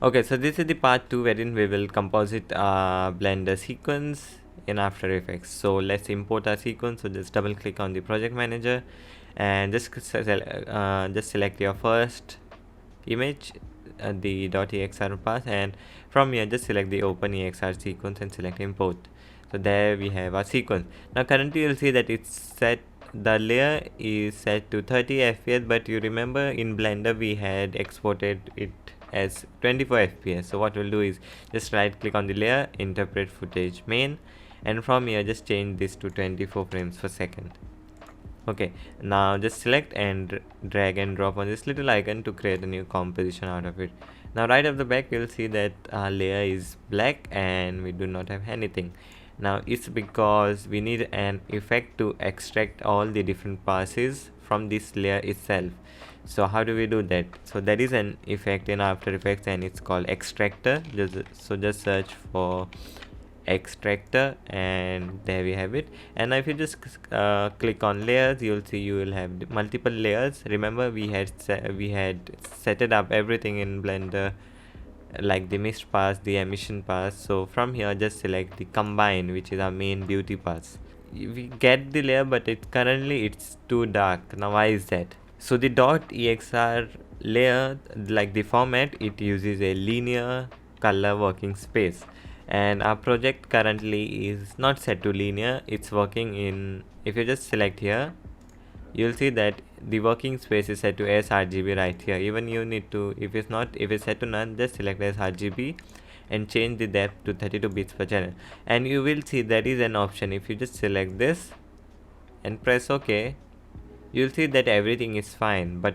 Okay, so this is the part 2 wherein we will composite Blender sequence in After Effects. So let's import our sequence. So just double click on the project manager and just select your first image, the .exr path, and from here just select the OpenEXR sequence and select import. So there we have our sequence. Now currently you'll see that it's set, the layer is set to 30 fps, but you remember in Blender we had exported it as 24 fps. So what we'll do is just right click on the layer, interpret footage main, and from here just change this to 24 frames per second. Okay, now just select and drag and drop on this little icon to create a new composition out of it. Now right off the back you'll see that our layer is black and we do not have anything. Now it's because we need an effect to extract all the different passes from this layer itself. So how do we do that? So there is an effect in After Effects and it's called extractor. Just search for extractor and there we have it. And if you just click on layers, you'll see you will have multiple layers. Remember we had set it up everything in Blender, like the mist pass, the emission pass. So from here just select the combine, which is our main beauty pass. We get the layer, but currently it's too dark. Now why is that? So the .exr layer, like the format, it uses a linear color working space, and our project currently is not set to linear. It's working in, if you just select here, you'll see that the working space is set to sRGB right here. Even you need to, if it's set to none, just select sRGB and change the depth to 32 bits per channel, and you will see there is an option. If you just select this and press OK, you'll see that everything is fine, but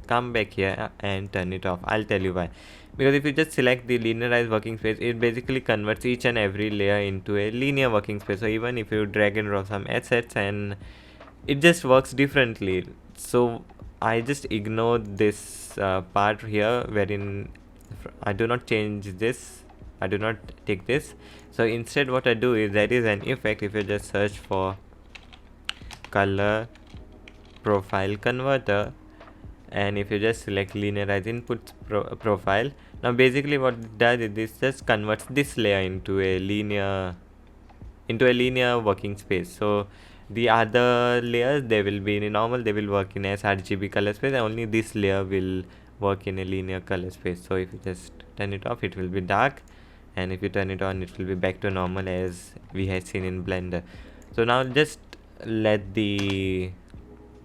come back here and turn it off. I'll tell you why. Because if you just select the linearized working space, it basically converts each and every layer into a linear working space. So even if you drag and drop some assets, and it just works differently. So I just ignore this part here wherein I do not change this, I do not take this. So instead what I do is, there is an effect. If you just search for color profile converter, and if you just select linearize input profile, now basically what it does is this just converts this layer into a linear working space. So the other layers, they will be in normal, they will work in sRGB color space, and only this layer will work in a linear color space. So if you just turn it off, it will be dark, and if you turn it on, it will be back to normal as we had seen in Blender. So now just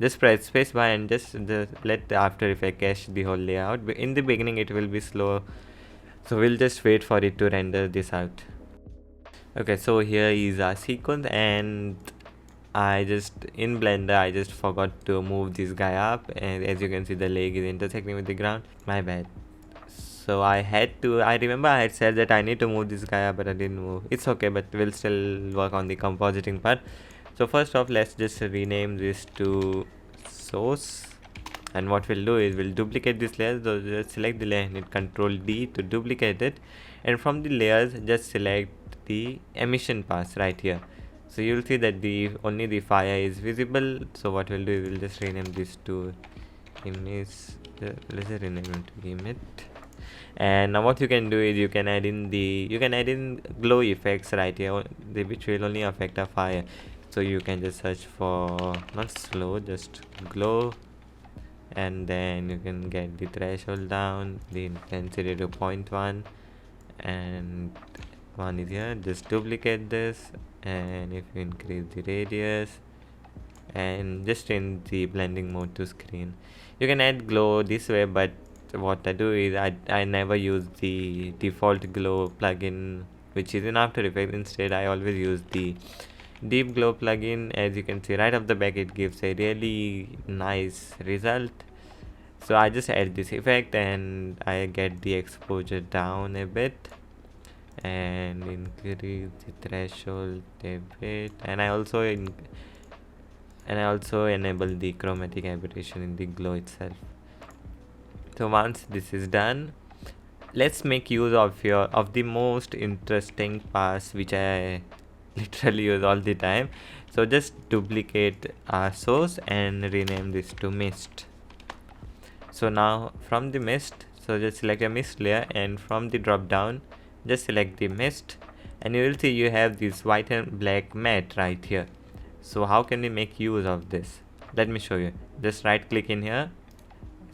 just press spacebar and just let the After Effects cache the whole layout. In the beginning it will be slow, so we'll just wait for it to render this out. Okay, so here is our sequence, and in Blender I just forgot to move this guy up, and as you can see the leg is intersecting with the ground. My bad. So I remember I had said that I need to move this guy up, but I didn't move. It's okay, but we'll still work on the compositing part. So first off, let's just rename this to source, and what we'll do is we'll duplicate this layer. So just select the layer and hit Ctrl D to duplicate it, and from the layers just select the emission pass right here. So you'll see that only the fire is visible. So what we'll do is we'll just rename this to image. Let's just rename it to emit. And now what you can do is you can add in glow effects right here, which will only affect a fire. So you can just search for not slow, just glow, and then you can get the threshold down, the intensity to 0.1, and one is here. Just duplicate this, and if you increase the radius and just change the blending mode to screen, you can add glow this way. But what I do is I never use the default glow plugin which is in After Effects. Instead I always use the deep glow plugin. As you can see right off the back, it gives a really nice result. So I just add this effect and I get the exposure down a bit and increase the threshold a bit, and I also enable the chromatic aberration in the glow itself. So once this is done, let's make use of the most interesting pass which I literally use all the time. So just duplicate our source and rename this to mist. So now from the mist, So just select your mist layer, and from the drop down just select the mist, and you will see you have this white and black matte right here. So how can we make use of this? Let me show you. Just right click in here,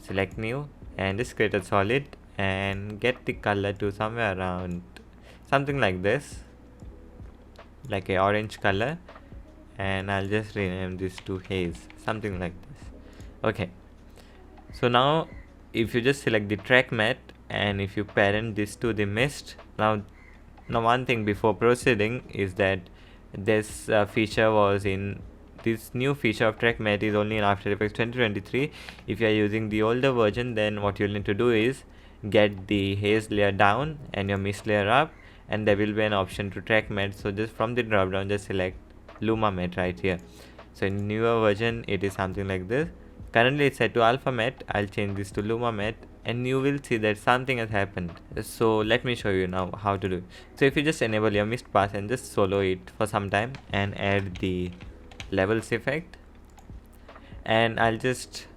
select new, and just create a solid and get the color to somewhere around something like this, like a orange color, and I'll just rename this to haze, something like this. Okay, so now if you just select the track matte and if you parent this to the mist, now one thing before proceeding is that this feature was in this new feature of track matte is only in After Effects 2023. If you are using the older version, then what you'll need to do is get the haze layer down and your mist layer up, and there will be an option to track matte. So just from the drop down just select Luma matte right here. So in newer version it is something like this. Currently it's set to alpha matte. I'll change this to Luma matte, and you will see that something has happened. So let me show you now how to do it. So if you just enable your mist pass and just solo it for some time and add the levels effect, and I'll just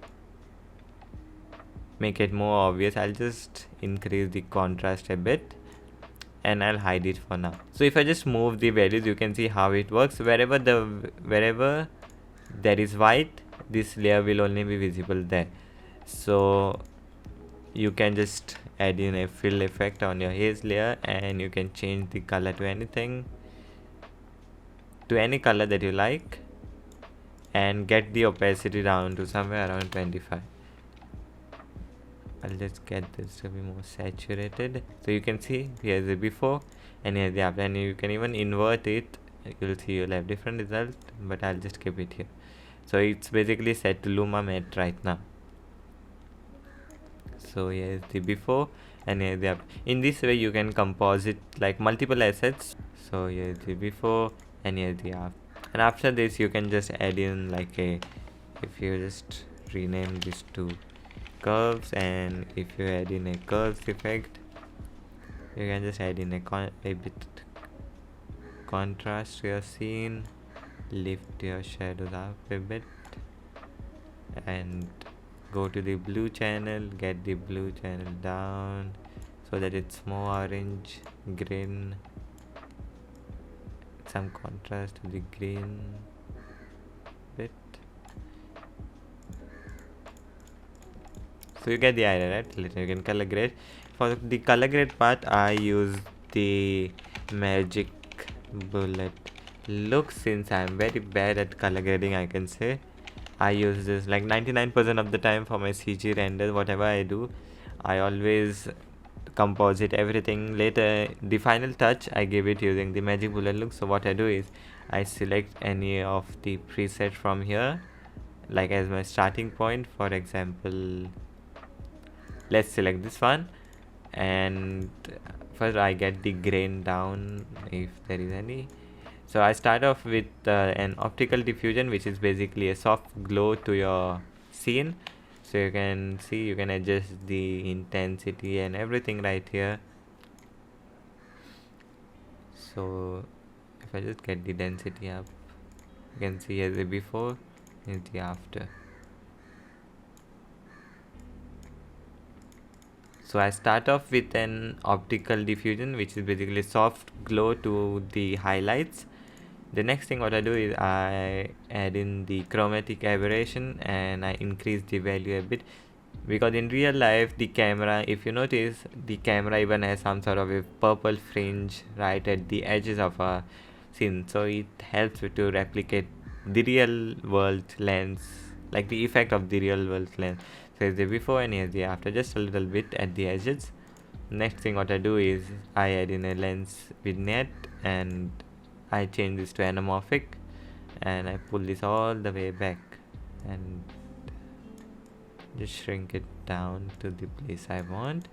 make it more obvious. I'll just increase the contrast a bit and I'll hide it for now. So if I just move the values, you can see how it works. Wherever there is white, this layer will only be visible there. So you can just add in a fill effect on your haze layer, and you can change the color to anything, to any color that you like, and get the opacity down to somewhere around 25. I'll just get this to be more saturated. So you can see here's the before and here's the after, and you can even invert it. You'll see you'll have different results, but I'll just keep it here. So it's basically set to Luma matte right now. So here's the before and here's the after. In this way you can composite like multiple assets. So here's the before and here's the after. And after this you can just add in like a, if you just rename this to curves, and if you add in a curves effect, you can just add in a bit contrast to your scene, lift your shadows up a bit, and go to the blue channel, get the blue channel down so that it's more orange, green, some contrast to the green bit. So you get the idea, right? Later you can color grade. For the color grade part, I use the magic bullet look. Since I'm very bad at color grading, I can say I use this like 99% of the time for my CG renders. Whatever I do, I always composite everything. Later, the final touch I give it using the magic bullet look. So what I do is I select any of the preset from here, like as my starting point. For example, let's select this one, and first I get the grain down if there is any. So I start off with an optical diffusion, which is basically a soft glow to your scene. So you can see you can adjust the intensity and everything right here. So if I just get the density up, you can see as the before and the after. So I start off with an optical diffusion, which is basically soft glow to the highlights. The next thing what I do is I add in the chromatic aberration and I increase the value a bit, because in real life the camera, if you notice, the camera even has some sort of a purple fringe right at the edges of a scene. So it helps you to replicate the real world lens, like the effect of the real world lens. So here's the before and here's the after, just a little bit at the edges. Next thing what I do is I add in a lens vignette and I change this to anamorphic, and I pull this all the way back and just shrink it down to the place I want,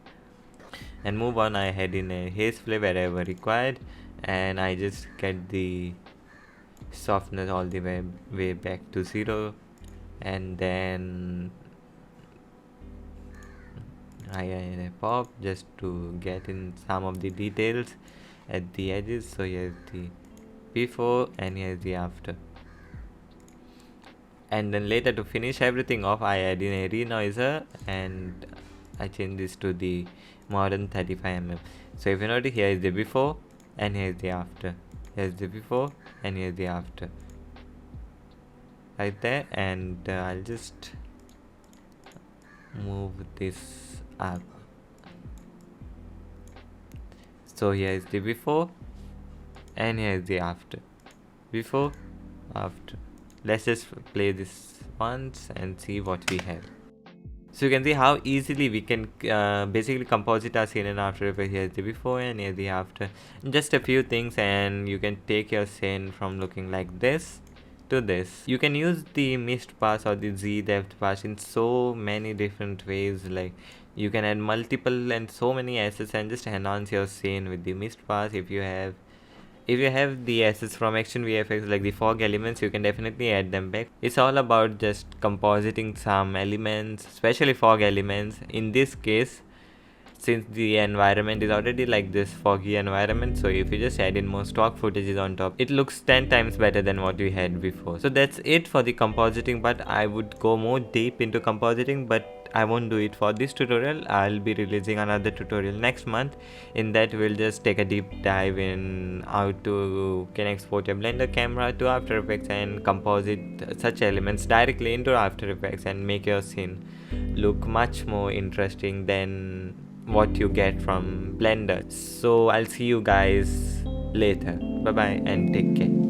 and move on. I add in a haze flare wherever required, and I just get the softness all the way back to 0, and then I add a pop just to get in some of the details at the edges. So here's the before and here's the after, and then later to finish everything off I add in a renoiser and I changed this to the modern 35 mm. So if you notice, here is the before and here is the after. Here's the before and here's the after, right there. And I'll just move this up. So here is the before and here is the after. Before, after. Let's just play this once and see what we have. So you can see how easily we can basically composite our scene in After Effects. Here's the before and here's the after. Just a few things and you can take your scene from looking like this to this. You can use the mist pass or the Z depth pass in so many different ways. Like you can add multiple and so many assets and just enhance your scene with the mist pass. If you have the assets from Action VFX like the fog elements, you can definitely add them back. It's all about just compositing some elements, especially fog elements. In this case, since the environment is already like this foggy environment, so if you just add in more stock footages on top, it looks 10 times better than what we had before. So that's it for the compositing, but I would go more deep into compositing, but I won't do it for this tutorial. I'll be releasing another tutorial next month. In that, we'll just take a deep dive in how to can export your Blender camera to After Effects and composite such elements directly into After Effects and make your scene look much more interesting than what you get from Blender. So I'll see you guys later. Bye bye and take care.